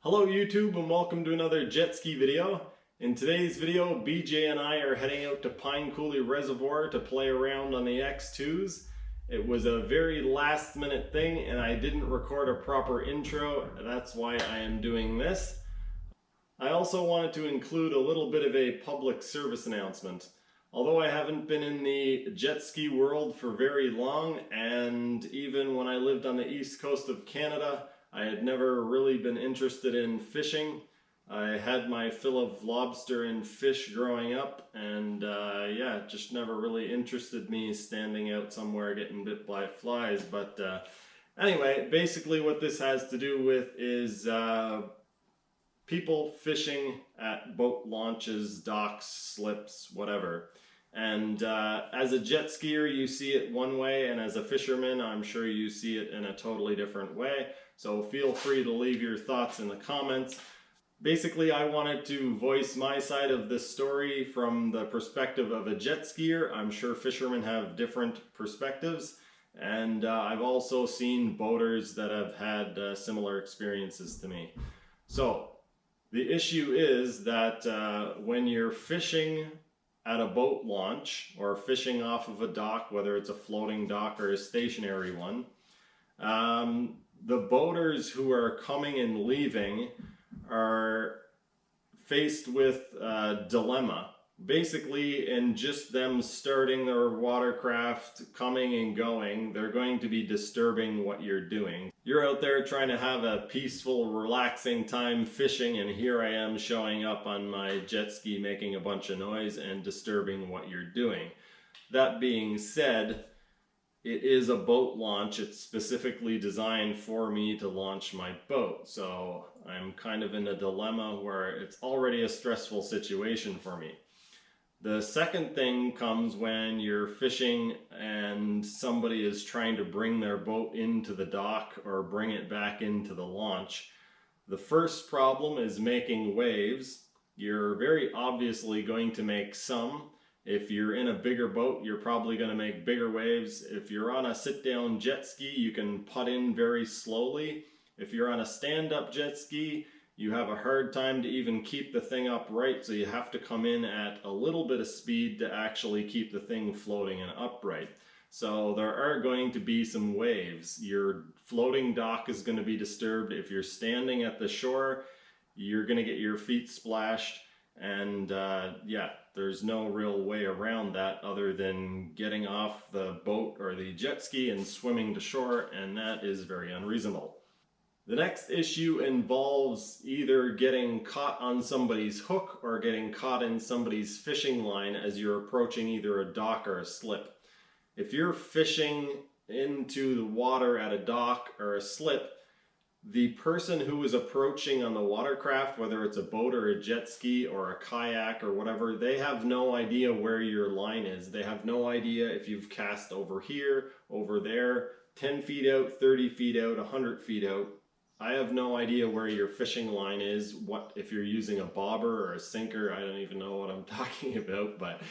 Hello YouTube and welcome to another jet ski video. In today's video, BJ and I are heading out to Pine Coulee Reservoir to play around on the X2s. It was a very last minute thing and I didn't record a proper intro. That's why I am doing this. I also wanted to include a little bit of a public service announcement. Although I haven't been in the jet ski world for very long, and even when I lived on the east coast of Canada, I had never really been interested in fishing. I had my fill of lobster and fish growing up, and yeah, it just never really interested me standing out somewhere getting bit by flies. But anyway, basically what this has to do with is people fishing at boat launches, docks, slips, whatever. And as a jet skier, you see it one way, and as a fisherman, I'm sure you see it in a totally different way. So feel free to leave your thoughts in the comments. Basically, I wanted to voice my side of this story from the perspective of a jet skier. I'm sure fishermen have different perspectives, and I've also seen boaters that have had similar experiences to me. So the issue is that when you're fishing at a boat launch or fishing off of a dock, whether it's a floating dock or a stationary one, the boaters who are coming and leaving are faced with a dilemma. Basically, in just them starting their watercraft, coming and going, they're going to be disturbing what you're doing. You're out there trying to have a peaceful, relaxing time fishing, and here I am showing up on my jet ski making a bunch of noise and disturbing what you're doing. That being said, it is a boat launch. It's specifically designed for me to launch my boat. So I'm kind of in a dilemma where it's already a stressful situation for me. The second thing comes when you're fishing and somebody is trying to bring their boat into the dock or bring it back into the launch. The first problem is making waves. You're very obviously going to make some. If you're in a bigger boat, you're probably going to make bigger waves. If you're on a sit-down jet ski, you can putt in very slowly. If you're on a stand-up jet ski, you have a hard time to even keep the thing upright, so you have to come in at a little bit of speed to actually keep the thing floating and upright. So there are going to be some waves. Your floating dock is going to be disturbed. If you're standing at the shore, you're going to get your feet splashed, and yeah, there's no real way around that other than getting off the boat or the jet ski and swimming to shore, and that is very unreasonable. The next issue involves either getting caught on somebody's hook or getting caught in somebody's fishing line as you're approaching either a dock or a slip. If you're fishing into the water at a dock or a slip, the person who is approaching on the watercraft, whether it's a boat or a jet ski or a kayak or whatever, they have no idea where your line is. They have no idea if you've cast over here, over there, 10 feet out, 30 feet out, 100 feet out. I have no idea where your fishing line is, what if you're using a bobber or a sinker. I don't even know what I'm talking about, but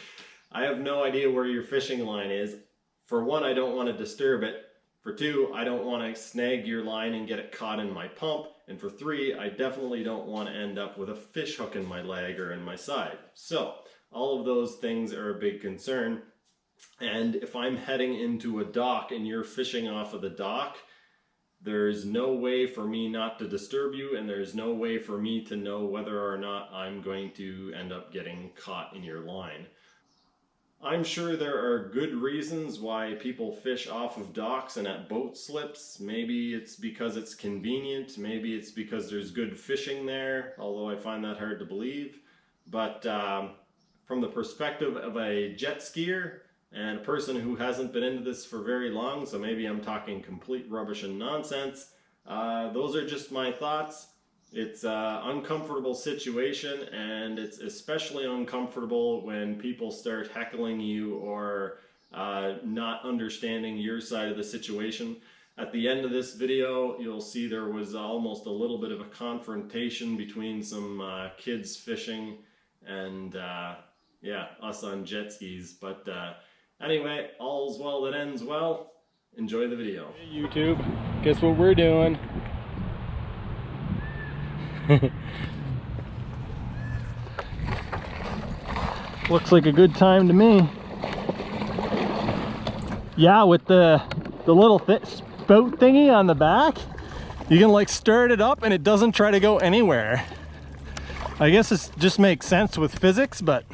I have no idea where your fishing line is. For one, I don't want to disturb it. For two, I don't want to snag your line and get it caught in my pump. And for three, I definitely don't want to end up with a fish hook in my leg or in my side. So all of those things are a big concern. And if I'm heading into a dock and you're fishing off of the dock, there's no way for me not to disturb you, and there's no way for me to know whether or not I'm going to end up getting caught in your line. I'm sure there are good reasons why people fish off of docks and at boat slips. Maybe it's because it's convenient, maybe it's because there's good fishing there, although I find that hard to believe. But from the perspective of a jet skier, and a person who hasn't been into this for very long, so maybe I'm talking complete rubbish and nonsense, those are just my thoughts. It's an uncomfortable situation, and it's especially uncomfortable when people start heckling you or not understanding your side of the situation. At the end of this video, you'll see there was almost a little bit of a confrontation between some kids fishing and yeah, us on jet skis. But anyway, all's well that ends well. Enjoy the video. Hey YouTube, guess what we're doing? Looks like a good time to me. Yeah, with the little spout thingy on the back, you can like start it up and it doesn't try to go anywhere. I guess it just makes sense with physics, but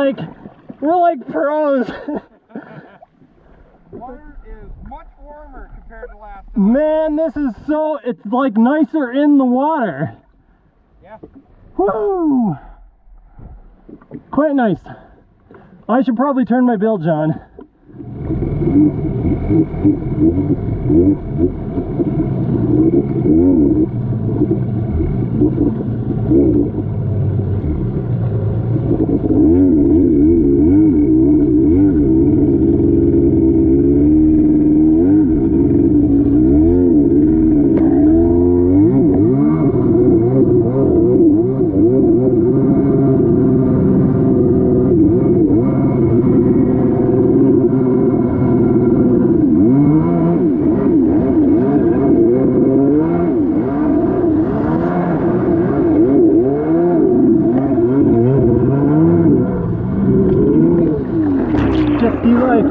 like pros. Water is much warmer compared to last time. Man, this is so, it's like nicer in the water. Yeah. Woo! Quite nice. I should probably turn my bilge on. Jetski life.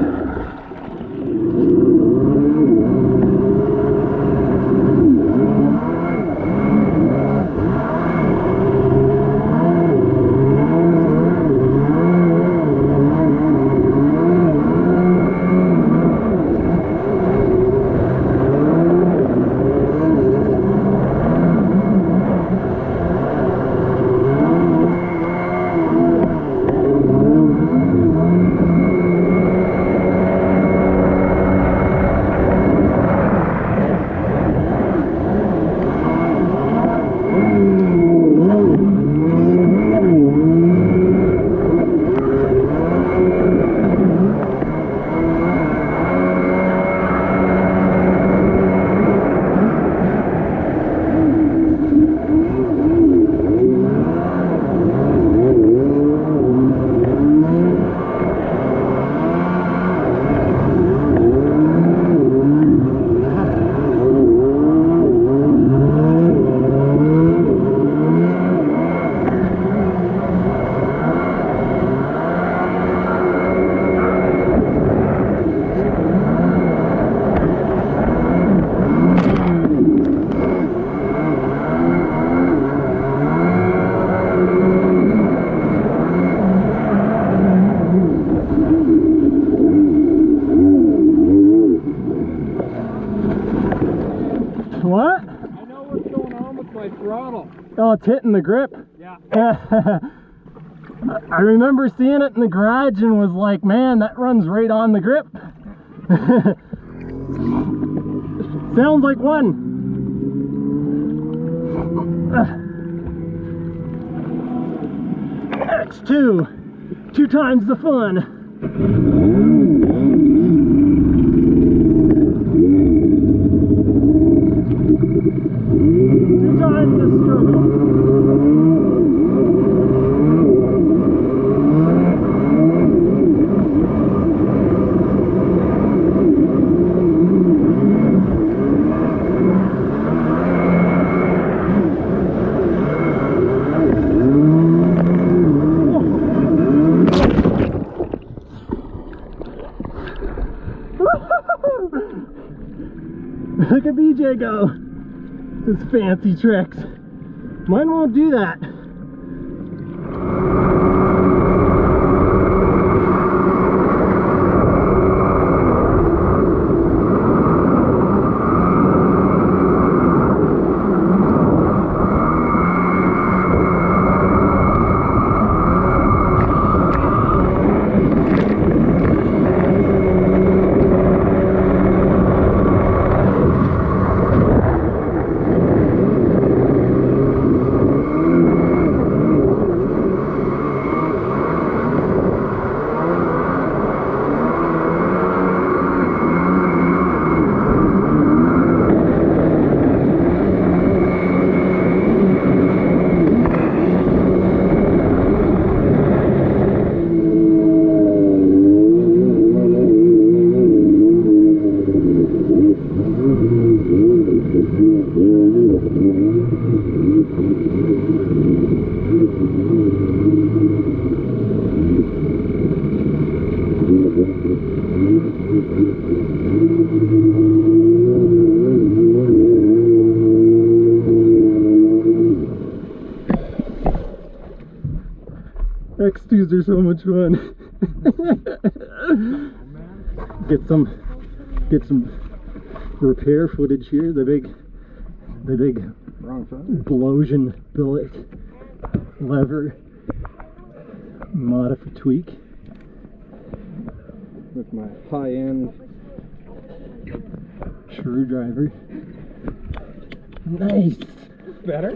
What? I know what's going on with my throttle. Oh, it's hitting the grip. Yeah. I remember seeing it in the garage and was like, man, that runs right on the grip. Sounds like one. X2. 2 times the fun. Look at BJ go. His fancy tricks. Mine won't do that. X2s are so much fun. Get some repair footage here. The big Blosian billet lever modify tweak with my high-end screwdriver. Nice. better. I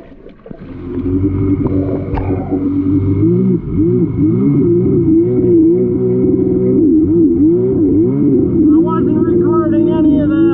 wasn't recording any of that.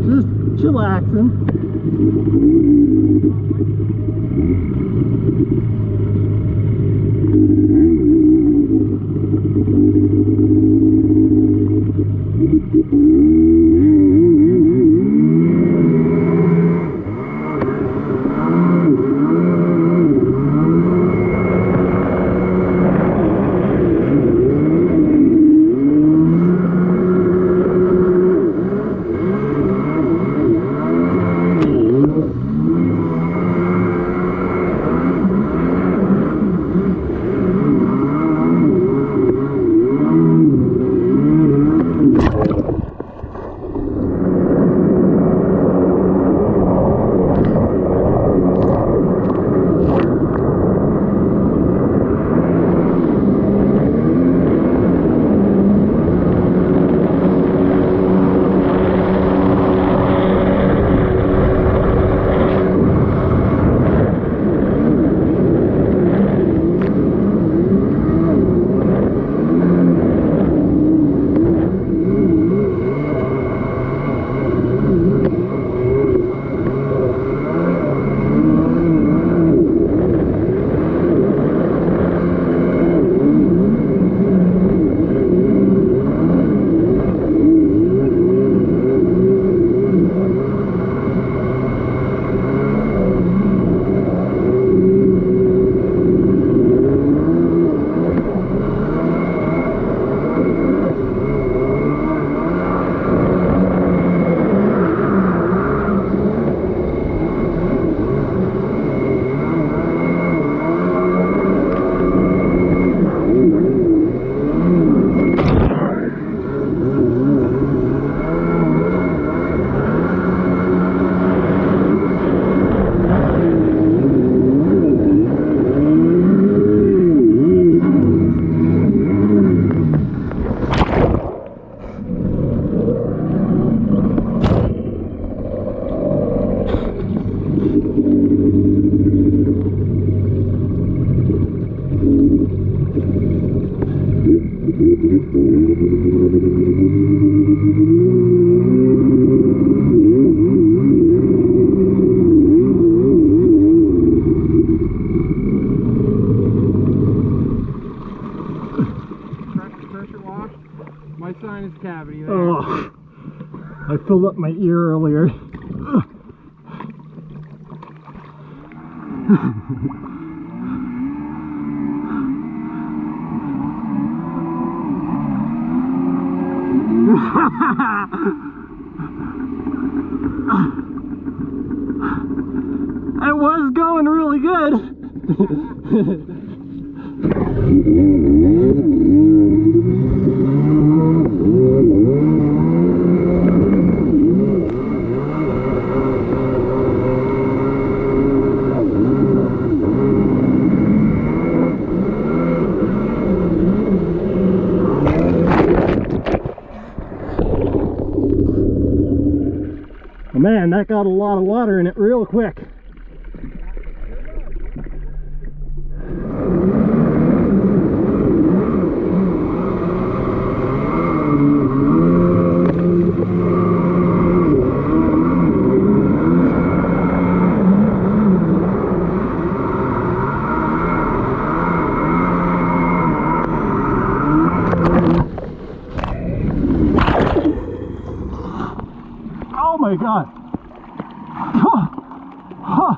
Just chillaxing. My sinus cavity there. Oh, I filled up my ear earlier. It was going really good. Man, that got a lot of water in it real quick. Huh.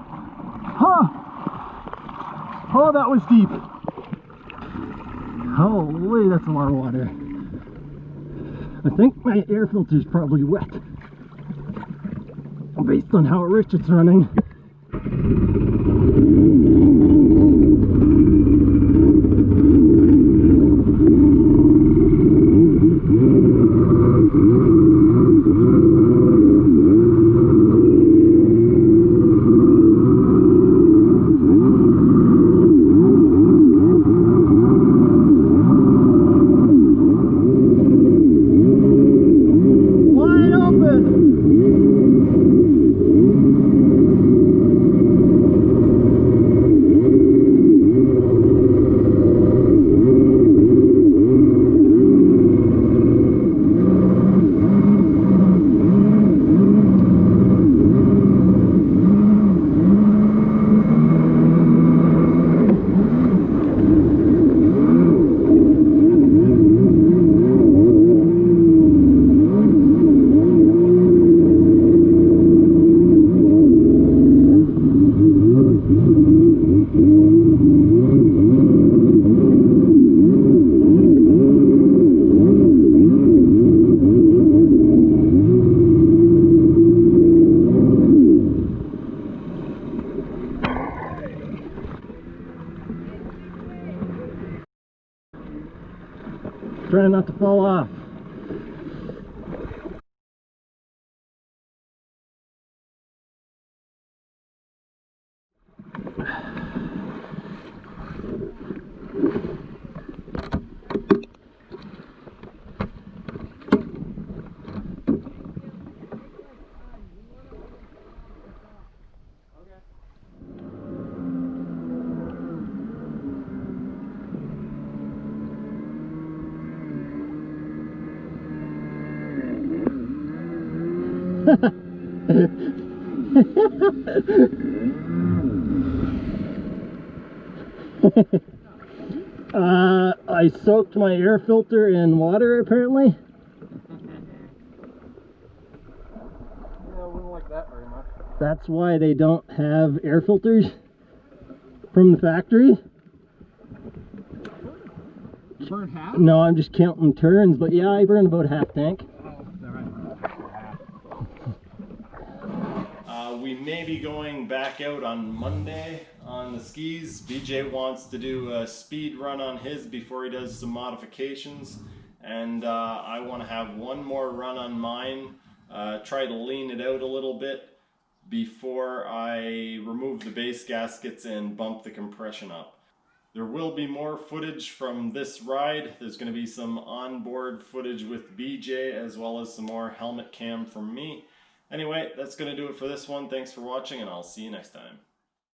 Huh. Oh, that was deep. Holy, that's a lot of water. I think my air filter is probably wet, based on how rich it's running. Trying not to fall off. I soaked my air filter in water apparently. Yeah, I wouldn't like that very much. That's why they don't have air filters from the factory. You burned half? No, I'm just counting turns, but yeah, I burned about half tank. We may be going back out on Monday on the skis. BJ wants to do a speed run on his before he does some modifications, and I want to have one more run on mine, try to lean it out a little bit before I remove the base gaskets and bump the compression up. There will be more footage from this ride. There's going to be some onboard footage with BJ as well as some more helmet cam from me. Anyway, that's going to do it for this one. Thanks for watching, and I'll see you next time.